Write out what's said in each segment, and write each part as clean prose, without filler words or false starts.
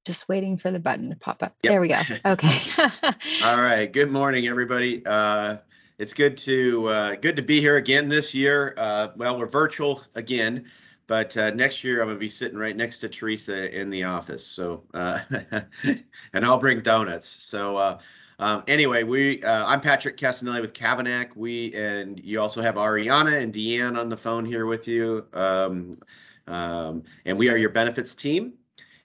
Just waiting for the button to pop up. Yep. There we go. Okay. All right. Good morning, everybody. It's good to be here again this year. Well, we're virtual again, but next year I'm going to be sitting right next to Teresa in the office. So, and I'll bring donuts. So, anyway, I'm Patrick Castanelli with Cavanac. And you also have Ariana and Deanne on the phone here with you. And we are your benefits team.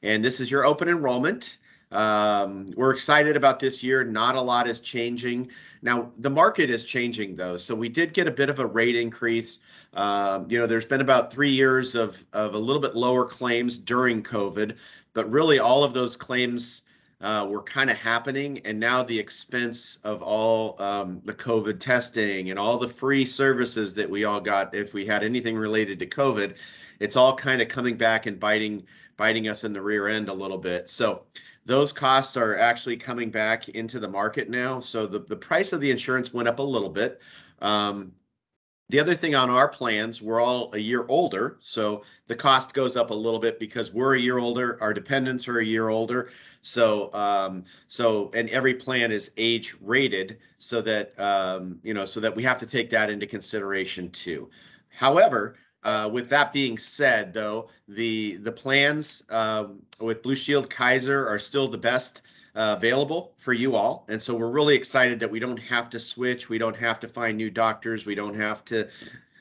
And this is your open enrollment. We're excited about this year. Not a lot is changing. Now, the market is changing, though. So we did get a bit of a rate increase. There's been about 3 years of a little bit lower claims during COVID, but really all of those claims were kind of happening. And now the expense of all the COVID testing and all the free services that we all got, if we had anything related to COVID, it's all kind of coming back and biting us in the rear end a little bit. So those costs are actually coming back into the market now. So the price of the insurance went up a little bit. The other thing on our plans, we're all a year older. So the cost goes up a little bit because we're a year older. Our dependents are a year older. So and every plan is age rated so that, so that we have to take that into consideration too. However, with that being said, though, the plans with Blue Shield Kaiser are still the best available for you all. And so we're really excited that we don't have to switch. We don't have to find new doctors. We don't have to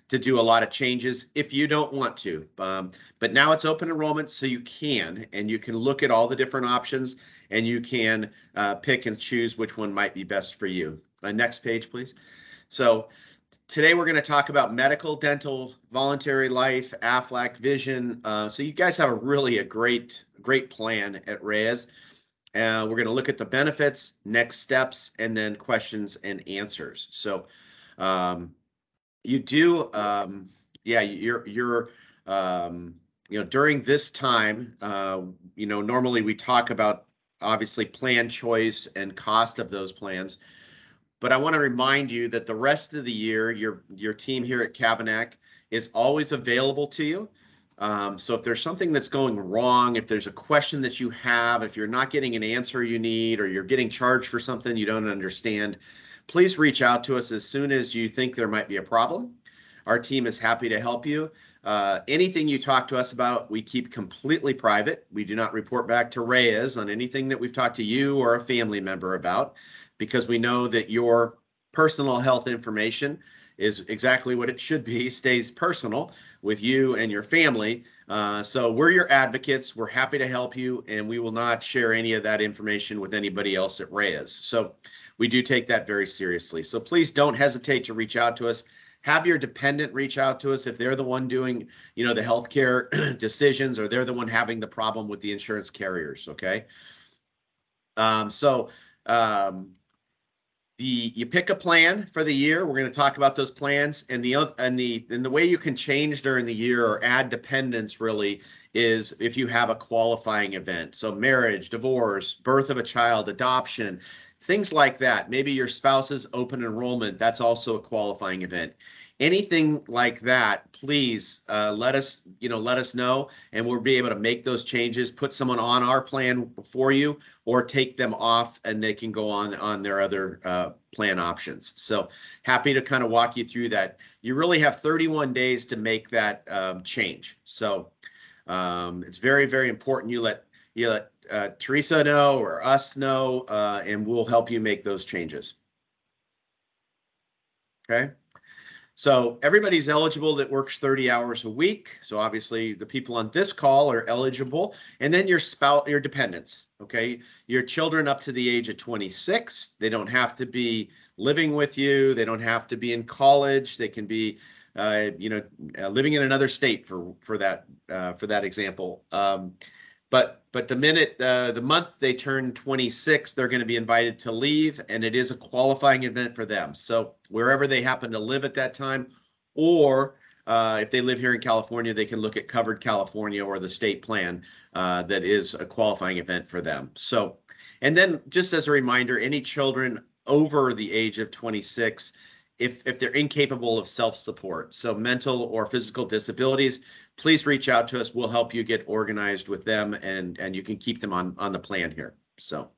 do a lot of changes if you don't want to. But now it's open enrollment, so you can, and you can look at all the different options and you can pick and choose which one might be best for you. Next page, please. So today we're going to talk about medical, dental, voluntary life, Aflac, vision. So you guys have a great plan at Reyes. We're going to look at the benefits, next steps, and then questions and answers. So you do, during this time, normally we talk about obviously plan choice and cost of those plans. But I want to remind you that the rest of the year, your team here at Cavanac is always available to you. So if there's something that's going wrong, if there's a question that you have, if you're not getting an answer you need, or you're getting charged for something you don't understand, please reach out to us as soon as you think there might be a problem. Our team is happy to help you. Anything you talk to us about, we keep completely private. We do not report back to Reyes on anything that we've talked to you or a family member about, because we know that your personal health information is exactly what it should be, stays personal with you and your family. So we're your advocates. We're happy to help you, and we will not share any of that information with anybody else at Reyes. So we do take that very seriously. So please don't hesitate to reach out to us. Have your dependent reach out to us if they're the one doing, the healthcare decisions, or they're the one having the problem with the insurance carriers. Okay. You pick a plan for the year. We're going to talk about those plans, and the way you can change during the year or add dependents really is if you have a qualifying event. So marriage, divorce, birth of a child, adoption, things like that. Maybe your spouse's open enrollment, that's also a qualifying event. Anything like that, please let us know, and we'll be able to make those changes, put someone on our plan for you, or take them off and they can go on their other plan options. So happy to kind of walk you through that. You really have 31 days to make that change. So it's very, very important you let Teresa know or us know, and we'll help you make those changes. Okay. So everybody's eligible that works 30 hours a week. So obviously the people on this call are eligible, and then your spouse, your dependents. Okay. Your children up to the age of 26, they don't have to be living with you. They don't have to be in college. They can be, living in another state for that example. But the month they turn 26, they're going to be invited to leave, and it is a qualifying event for them. So wherever they happen to live at that time, or if they live here in California, they can look at Covered California or the state plan that is a qualifying event for them. So, and then just as a reminder, any children over the age of 26, if they're incapable of self-support. So mental or physical disabilities, please reach out to us. We'll help you get organized with them, and you can keep them on the plan here. So,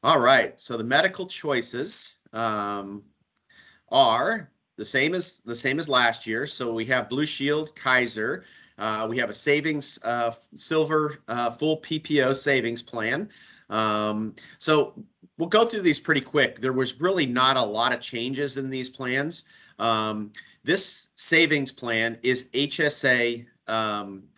all right. So the medical choices are the same as last year. So we have Blue Shield, Kaiser. We have a savings silver full PPO savings plan. So we'll go through these pretty quick. There was really not a lot of changes in these plans. This savings plan is HSA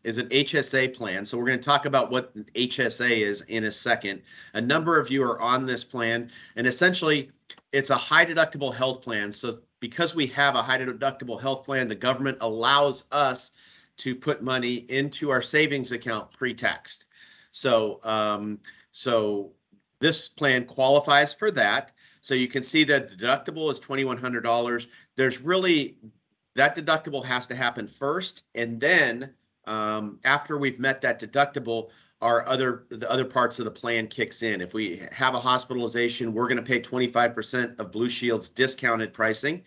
is an HSA plan. So we're going to talk about what HSA is in a second. A number of you are on this plan, and essentially it's a high deductible health plan. So because we have a high deductible health plan, the government allows us to put money into our savings account pre-taxed. So this plan qualifies for that. So you can see that the deductible is $2,100. There's really, that deductible has to happen first, and then after we've met that deductible, the other parts of the plan kicks in. If we have a hospitalization, we're going to pay 25% of Blue Shield's discounted pricing,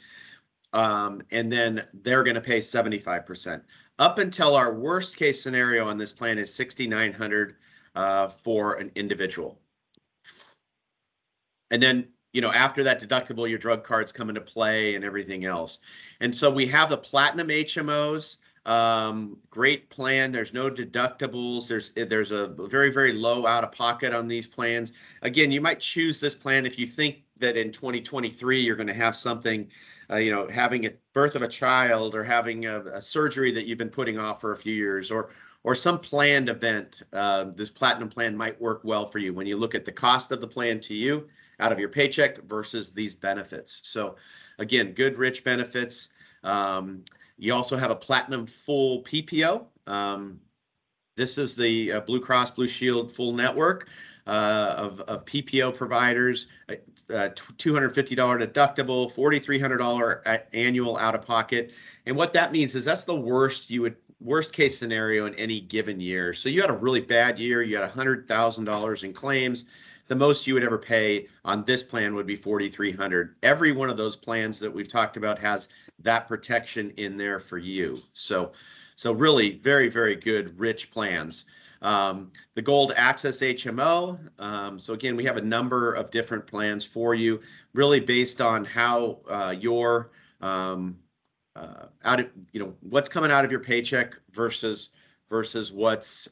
and then they're going to pay 75%. Up until our worst case scenario on this plan is $6,900 for an individual. And then, you know, after that deductible, your drug cards come into play and everything else. And so we have the Platinum HMOs. Great plan. There's no deductibles. There's a very, very low out of pocket on these plans. Again, you might choose this plan if you think that in 2023 you're going to have something, you know, having a birth of a child, or having a surgery that you've been putting off for a few years, or some planned event. This Platinum plan might work well for you when you look at the cost of the plan to you out of your paycheck versus these benefits. So again, good, rich benefits. You also have a Platinum full PPO. This is the Blue Cross Blue Shield full network of PPO providers, $250 deductible, $4,300 annual out of pocket. And what that means is that's the worst case scenario in any given year. So you had a really bad year, you had $100,000 in claims. The most you would ever pay on this plan would be $4,300. Every one of those plans that we've talked about has that protection in there for you. So really very, very good, rich plans. The Gold Access HMO. So again, we have a number of different plans for you, really based on how your out of, you know, what's coming out of your paycheck versus what's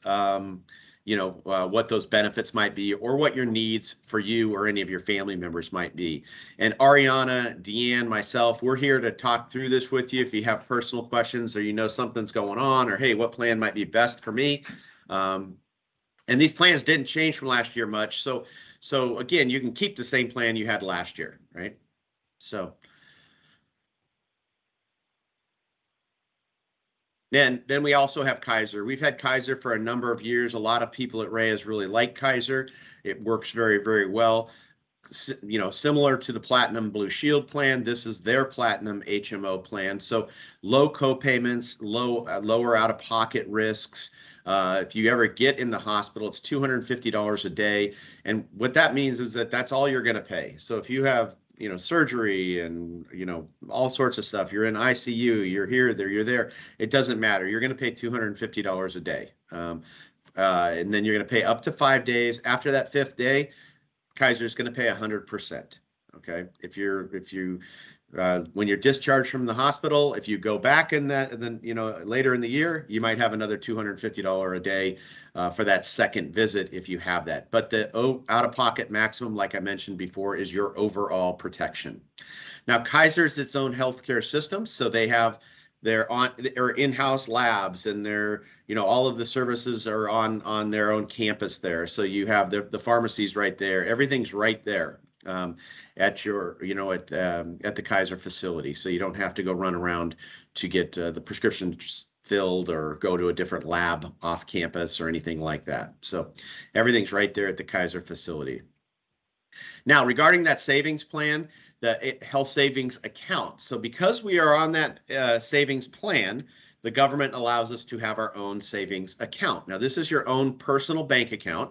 what those benefits might be, or what your needs for you or any of your family members might be. And Ariana, Deanne, myself, we're here to talk through this with you. If you have personal questions, or you know something's going on, or hey, what plan might be best for me? And these plans didn't change from last year much. So again, you can keep the same plan you had last year, right? So then we also have Kaiser. We've had Kaiser for a number of years. A lot of people at Reyes really like Kaiser. It works very, very well. You know, similar to the Platinum Blue Shield plan, this is their Platinum HMO plan. So low co-payments, lower out-of-pocket risks. If you ever get in the hospital, it's $250 a day. And what that means is that that's all you're going to pay. So if you have, you know, surgery and, you know, all sorts of stuff, you're in ICU, you're here, there, you're there, it doesn't matter. You're going to pay $250 a day. And then you're going to pay up to 5 days. After that 5th day, Kaiser's going to pay 100%. Okay. When you're discharged from the hospital, if you go back in that, then, you know, later in the year, you might have another $250 a day for that second visit if you have that. But the out-of-pocket maximum, like I mentioned before, is your overall protection. Now, Kaiser's its own healthcare system, so they have their in-house labs, and their, you know, all of the services are on their own campus there. So you have the pharmacies right there. Everything's right there. At your, you know, at the Kaiser facility, so you don't have to go run around to get the prescriptions filled or go to a different lab off campus or anything like that. So everything's right there at the Kaiser facility. Now, regarding that savings plan, the health savings account. So because we are on that savings plan, the government allows us to have our own savings account. Now, this is your own personal bank account.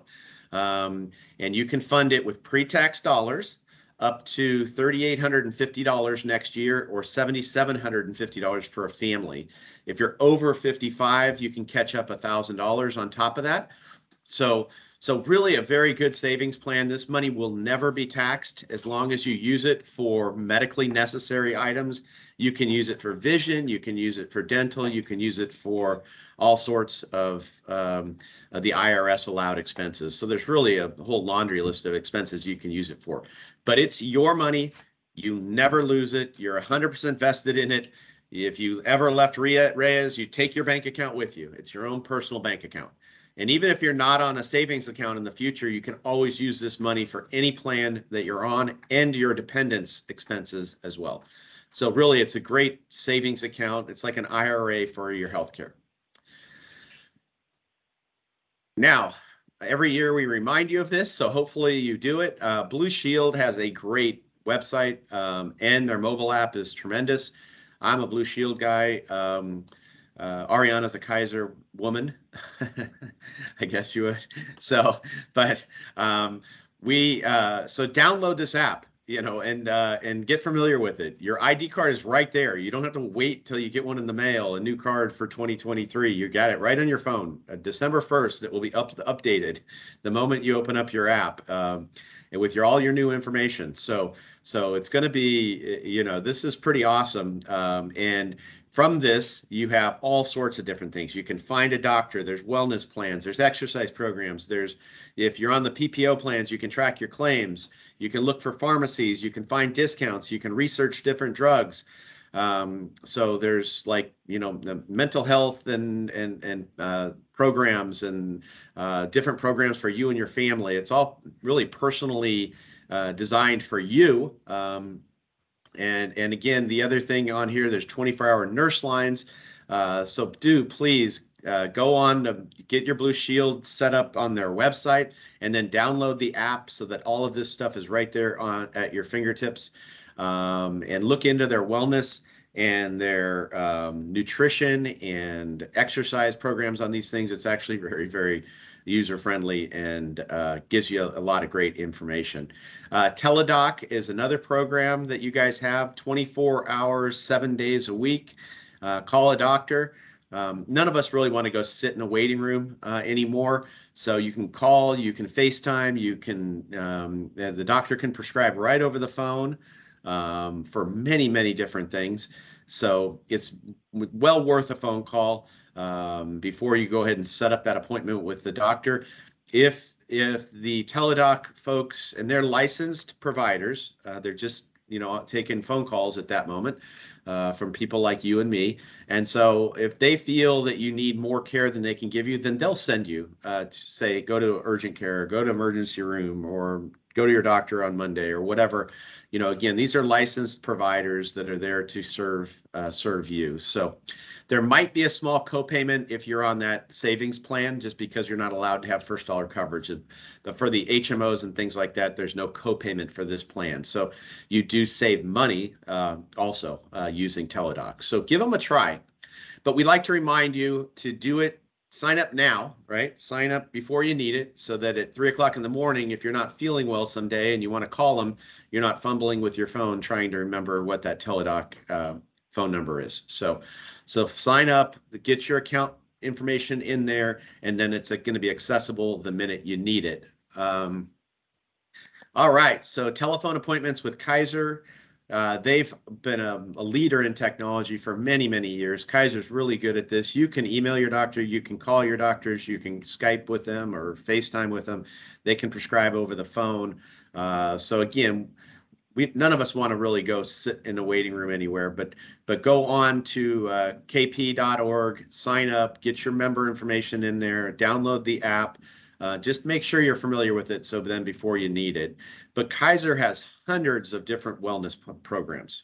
And you can fund it with pre-tax dollars. up to $3,850 next year, or $7,750 for a family. If you're over 55, you can catch up $1,000 on top of that. So really a very good savings plan. This money will never be taxed as long as you use it for medically necessary items. You can use it for vision, you can use it for dental, you can use it for all sorts of the IRS allowed expenses. So there's really a whole laundry list of expenses you can use it for. But it's your money. You never lose it. You're 100% vested in it. If you ever left Reyes, you take your bank account with you. It's your own personal bank account. And even if you're not on a savings account in the future, you can always use this money for any plan that you're on and your dependents' expenses as well. So really, it's a great savings account. It's like an IRA for your healthcare. Now, every year we remind you of this, so hopefully you do it. Blue Shield has a great website, and their mobile app is tremendous. I'm a Blue Shield guy. Ariana's a Kaiser woman, I guess you would. So, but so download this app, and get familiar with it. Your ID card is right there. You don't have to wait till you get one in the mail, a new card for 2023. You got it right on your phone. December 1st, it will be updated the moment you open up your app, and with all your new information. So it's going to be, this is pretty awesome. And from this, you have all sorts of different things. You can find a doctor. There's wellness plans. There's exercise programs. If you're on the PPO plans, you can track your claims. You can look for pharmacies. You can find discounts. You can research different drugs. So there's the mental health and programs and different programs for you and your family. It's all really personally designed for you. And again, the other thing on here, there's 24-hour nurse lines. So do please go on to get your Blue Shield set up on their website, and then download the app so that all of this stuff is right there at your fingertips. And look into their wellness and their nutrition and exercise programs on these things. It's actually very, very user-friendly and gives you a lot of great information. Teledoc is another program that you guys have, 24 hours, 7 days a week. Call a doctor. None of us really want to go sit in a waiting room anymore. So you can call, you can FaceTime, the doctor can prescribe right over the phone for many, many different things. So it's well worth a phone call before you go ahead and set up that appointment with the doctor. If the Teledoc folks, and they're licensed providers, they're just taking phone calls at that moment from people like you and me. And so if they feel that you need more care than they can give you, then they'll send you to say, go to urgent care, go to emergency room, or go to your doctor on Monday, or whatever. Again, these are licensed providers that are there to serve you. So there might be a small copayment if you're on that savings plan, just because you're not allowed to have first dollar coverage. But for the HMOs and things like that, there's no copayment for this plan. So you do save money also using Teledoc. So give them a try. But we like to remind you to do it. Sign up now, right? Sign up before you need it, so that at 3 o'clock in the morning, if you're not feeling well someday and you want to call them, you're not fumbling with your phone trying to remember what that Teledoc phone number is. So sign up, get your account information in there, and then it's going to be accessible the minute you need it. All right, so telephone appointments with Kaiser. They've been a leader in technology for many, many years. Kaiser's really good at this. You can email your doctor, you can call your doctors, you can Skype with them or FaceTime with them. They can prescribe over the phone. So again, none of us want to really go sit in a waiting room anywhere, but go on to kp.org, sign up, get your member information in there, download the app. Just make sure you're familiar with it, so then before you need it. But Kaiser has hundreds of different wellness programs.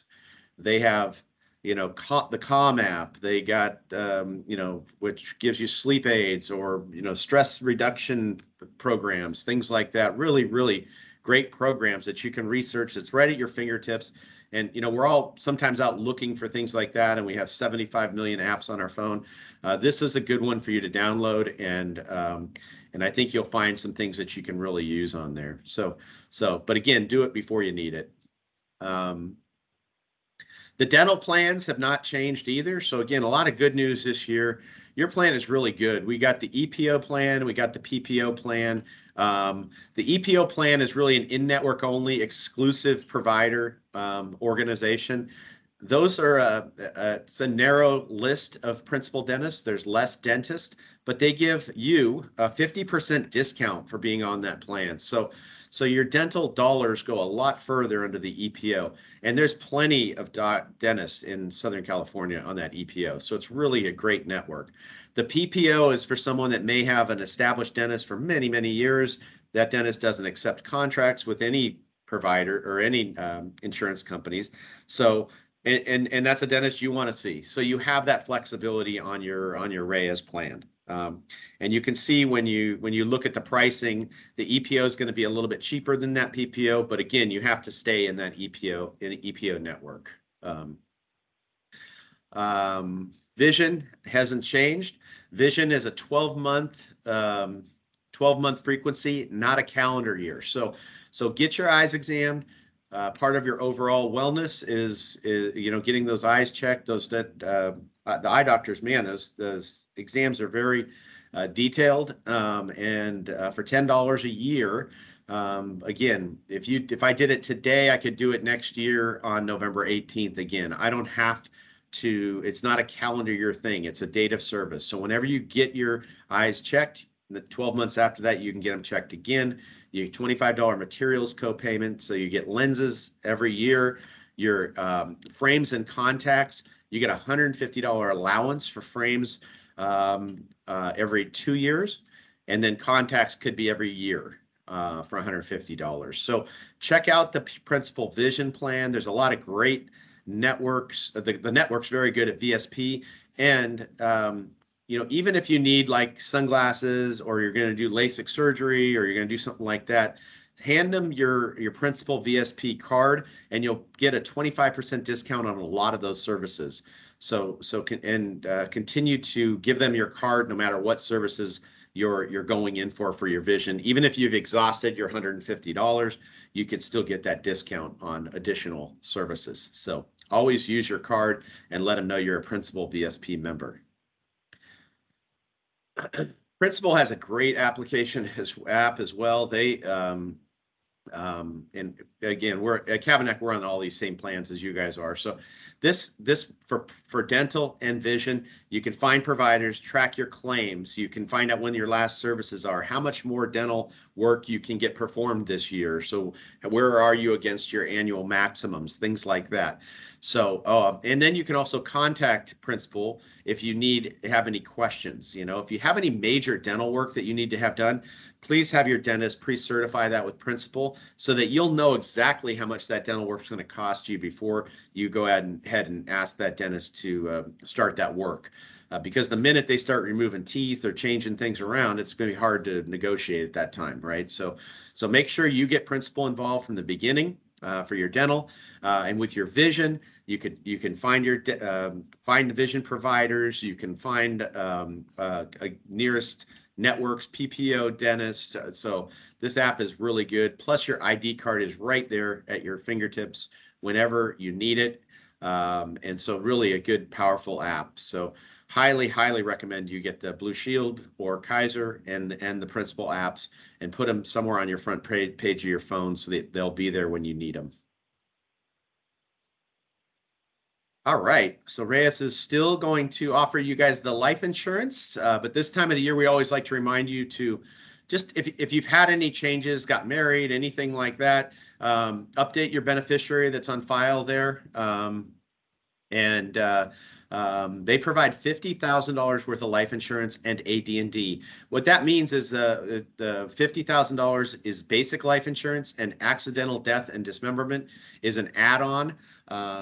They have, the Calm app. They got, which gives you sleep aids, or, stress reduction programs, things like that. Really, really great programs that you can research. It's right at your fingertips. And, you know, we're all sometimes out looking for things like that, and we have 75 million apps on our phone. This is a good one for you to download, and I think you'll find some things that you can really use on there. But again, do it before you need it. The dental plans have not changed either. So again, a lot of good news this year. Your plan is really good. We got the EPO plan, we got the PPO plan. The EPO plan is really an in-network only exclusive provider organization. Those are it's a narrow list of principal dentists. There's less dentists, but they give you a 50% discount for being on that plan. So your dental dollars go a lot further under the EPO. And there's plenty of dentists in Southern California on that EPO. So it's really a great network. The PPO is for someone that may have an established dentist for many, many years. That dentist doesn't accept contracts with any provider or any insurance companies. So, and that's a dentist you want to see. So you have that flexibility on your Reyes plan. And you can see when you look at the pricing, the EPO is going to be a little bit cheaper than that PPO, but again, you have to stay in that EPO network. Vision hasn't changed. Vision is a 12-month frequency, not a calendar year. So get your eyes examined. Part of your overall wellness is you know, getting those eyes checked. The eye doctors, man, those exams are very detailed, and for $10 a year. Again, if I did it today, I could do it next year on November 18th. Again, I don't have to. It's not a calendar year thing. It's a date of service. So whenever you get your eyes checked, the 12 months after that, you can get them checked again. You get $25 materials co-payment, so you get lenses every year. Your frames and contacts, you get a $150 allowance for frames every 2 years, and then contacts could be every year for $150. So check out the Principal Vision plan. There's a lot of great networks. The network's very good at VSP, and you know, even if you need like sunglasses, or you're going to do LASIK surgery, or you're going to do something like that, hand them your Principal VSP card, and you'll get a 25% discount on a lot of those services. So continue to give them your card no matter what services you're going in for your vision. Even if you've exhausted your $150, you could still get that discount on additional services. So always use your card and let them know you're a Principal VSP member. Principal has a great application app as well. They and again, we're at Cabinet, we're on all these same plans as you guys are. So this for dental and vision, you can find providers, track your claims, you can find out when your last services are, how much more dental work you can get performed this year. So where are you against your annual maximums, things like that. So and then you can also contact Principal if you have any questions. You know, if you have any major dental work that you need to have done, please have your dentist pre-certify that with Principal, so that you'll know exactly how much that dental work is going to cost you before you go ahead and ask that dentist to start that work. Because the minute they start removing teeth or changing things around, it's going to be hard to negotiate at that time, right? So make sure you get Principal involved from the beginning for your dental, and with your vision, you can find find the vision providers. You can find nearest networks, PPO, dentist. So this app is really good. Plus your ID card is right there at your fingertips whenever you need it. And so really a good, powerful app. So highly, highly recommend you get the Blue Shield or Kaiser and the Principal apps, and put them somewhere on your front page of your phone so that they'll be there when you need them. All right, so Reyes is still going to offer you guys the life insurance, but this time of the year, we always like to remind you to just, if you've had any changes, got married, anything like that, update your beneficiary that's on file there. They provide $50,000 worth of life insurance and AD&D. What that means is the $50,000 is basic life insurance, and accidental death and dismemberment is an add-on.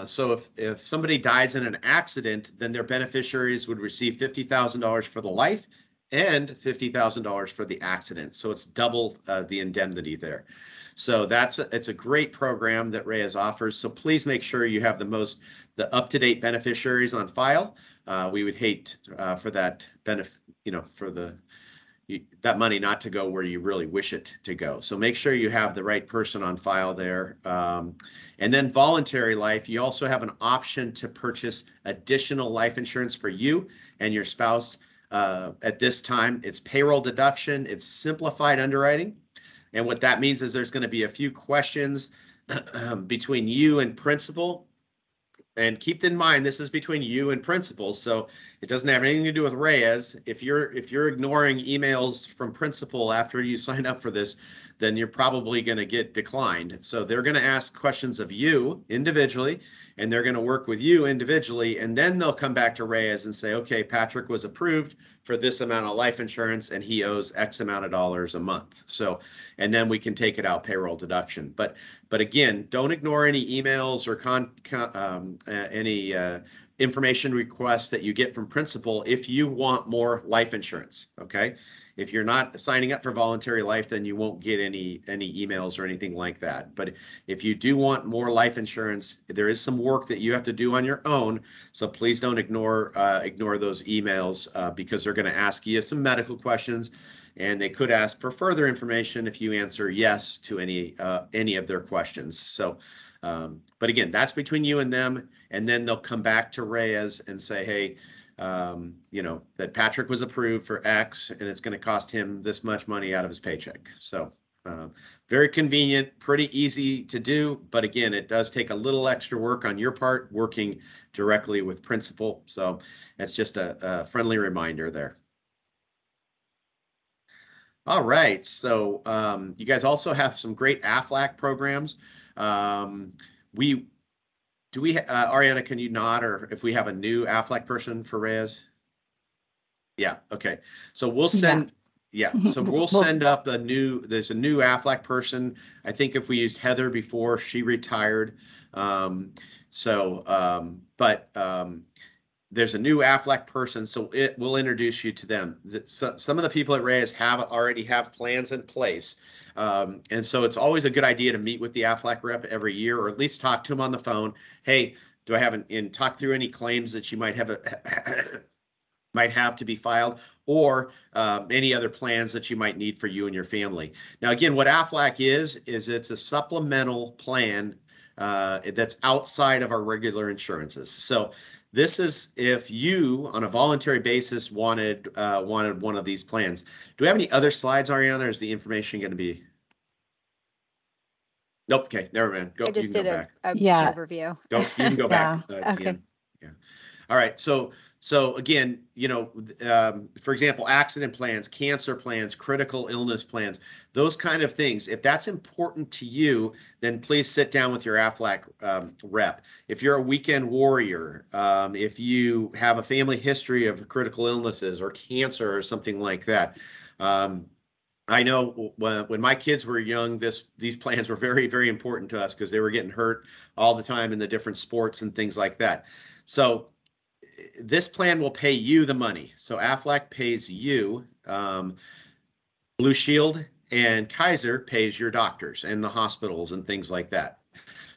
So if somebody dies in an accident, then their beneficiaries would receive $50,000 for the life and $50,000 for the accident. So it's double the indemnity there. So it's a great program that Reyes offers. So please make sure you have the up-to-date beneficiaries on file. We would hate for that benefit, for that money not to go where you really wish it to go. So make sure you have the right person on file there. And then voluntary life, you also have an option to purchase additional life insurance for you and your spouse. At this time, it's payroll deduction, it's simplified underwriting. And what that means is there's going to be a few questions between you and principal. And keep in mind, this is between you and principal, so it doesn't have anything to do with Reyes. If you're ignoring emails from principal after you sign up for this, then you're probably going to get declined. So they're going to ask questions of you individually, and they're going to work with you individually, and then they'll come back to Reyes and say, okay, Patrick was approved for this amount of life insurance, and he owes X amount of dollars a month. So, and then we can take it out payroll deduction. But again, don't ignore any emails or any information requests that you get from principal if you want more life insurance. Okay, if you're not signing up for voluntary life, then you won't get any emails or anything like that. But if you do want more life insurance, there is some work that you have to do on your own. So please don't ignore those emails because they're going to ask you some medical questions. And they could ask for further information if you answer yes to any of their questions. So, but again, that's between you and them. And then they'll come back to Reyes and say, hey, that Patrick was approved for X and it's going to cost him this much money out of his paycheck. So very convenient, pretty easy to do. But again, it does take a little extra work on your part working directly with principal. So that's just a friendly reminder there. All right, so you guys also have some great AFLAC programs. Ariana, can you nod, or if we have a new AFLAC person for Reyes? Yeah, okay. So we'll send, so we'll send up there's a new AFLAC person. I think if we used Heather before, she retired. There's a new AFLAC person, so it will introduce you to them. Some of the people at Reyes already have plans in place. And so it's always a good idea to meet with the AFLAC rep every year, or at least talk to them on the phone. Hey, do I have talk through any claims that you might have might have to be filed, or any other plans that you might need for you and your family. Now, again, what AFLAC is it's a supplemental plan that's outside of our regular insurances. So this is if you, on a voluntary basis, wanted one of these plans. Do we have any other slides, Ariana, or is the information going to be? Nope. Okay, never mind. I just did an overview. You can go back. Okay. Yeah. All right. So again, for example, accident plans, cancer plans, critical illness plans, those kind of things. If that's important to you, then please sit down with your AFLAC rep. If you're a weekend warrior, if you have a family history of critical illnesses or cancer or something like that, I know when my kids were young, these plans were very, very important to us because they were getting hurt all the time in the different sports and things like that. So this plan will pay you the money. So AFLAC pays you. Blue Shield and Kaiser pays your doctors and the hospitals and things like that.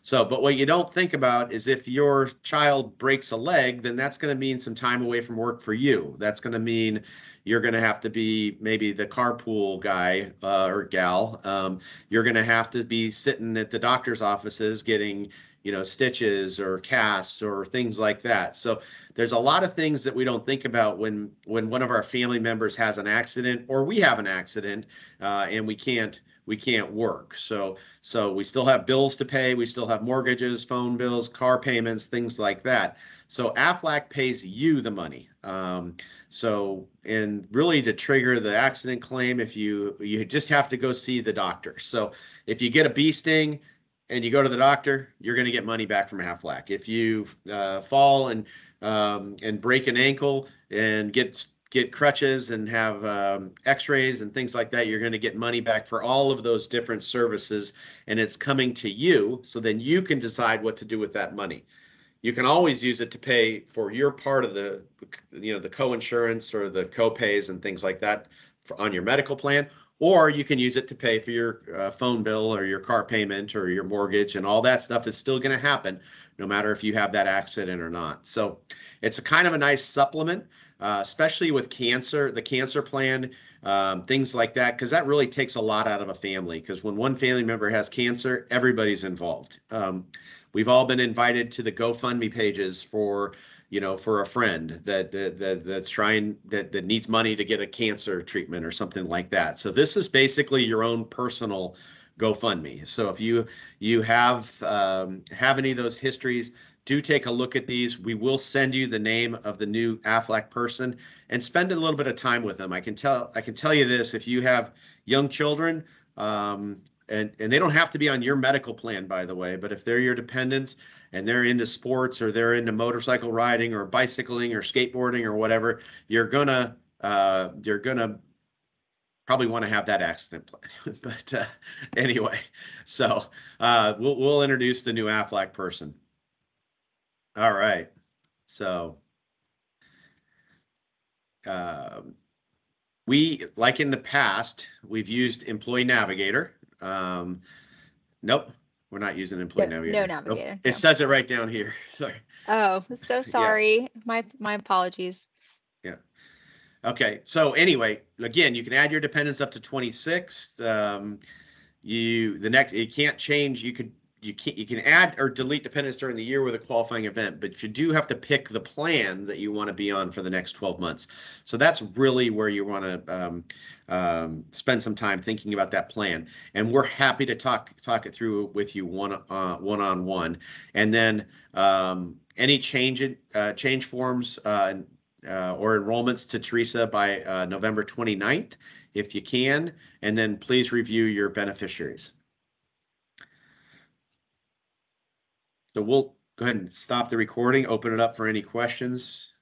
So, but what you don't think about is if your child breaks a leg, then that's going to mean some time away from work for you. That's going to mean you're going to have to be maybe the carpool guy or gal. You're going to have to be sitting at the doctor's offices getting, stitches or casts or things like that. So there's a lot of things that we don't think about when one of our family members has an accident or we have an accident and we can't work. So we still have bills to pay. We still have mortgages, phone bills, car payments, things like that. So AFLAC pays you the money. And really to trigger the accident claim, if you just have to go see the doctor. So if you get a bee sting and you go to the doctor, you're going to get money back from AFLAC. If you fall and break an ankle and get crutches and have x-rays and things like that, you're going to get money back for all of those different services, and it's coming to you, so then you can decide what to do with that money. You can always use it to pay for your part of the co-insurance or the co-pays and things like that on your medical plan, or you can use it to pay for your phone bill or your car payment or your mortgage, and all that stuff is still going to happen no matter if you have that accident or not. So it's a kind of a nice supplement, especially with cancer, the cancer plan, things like that, because that really takes a lot out of a family. Because when one family member has cancer, everybody's involved. We've all been invited to the GoFundMe pages for, for a friend that's trying, that needs money to get a cancer treatment or something like that. So this is basically your own personal GoFundMe. So if you have any of those histories, do take a look at these. We will send you the name of the new Aflac person and spend a little bit of time with them. I can tell you this: if you have young children, and they don't have to be on your medical plan, by the way, but if they're your dependents and they're into sports or they're into motorcycle riding or bicycling or skateboarding or whatever, you're gonna probably want to have that accident plan. But anyway, so we'll introduce the new Aflac person. All right. So we, like in the past, we've used Employee Navigator. Nope, we're not using Employee Navigator. No Navigator. Nope. It says it right down here. Sorry. Oh, so sorry. Yeah. My apologies. Yeah. Okay. So anyway, again, you can add your dependents up to 26. You can't change. You can add or delete dependents during the year with a qualifying event, but you do have to pick the plan that you want to be on for the next 12 months. So that's really where you want to spend some time thinking about that plan. And we're happy to talk it through with you one-on-one. And then any change forms or enrollments to Teresa by November 29th, if you can. And then please review your beneficiaries. So we'll go ahead and stop the recording, open it up for any questions.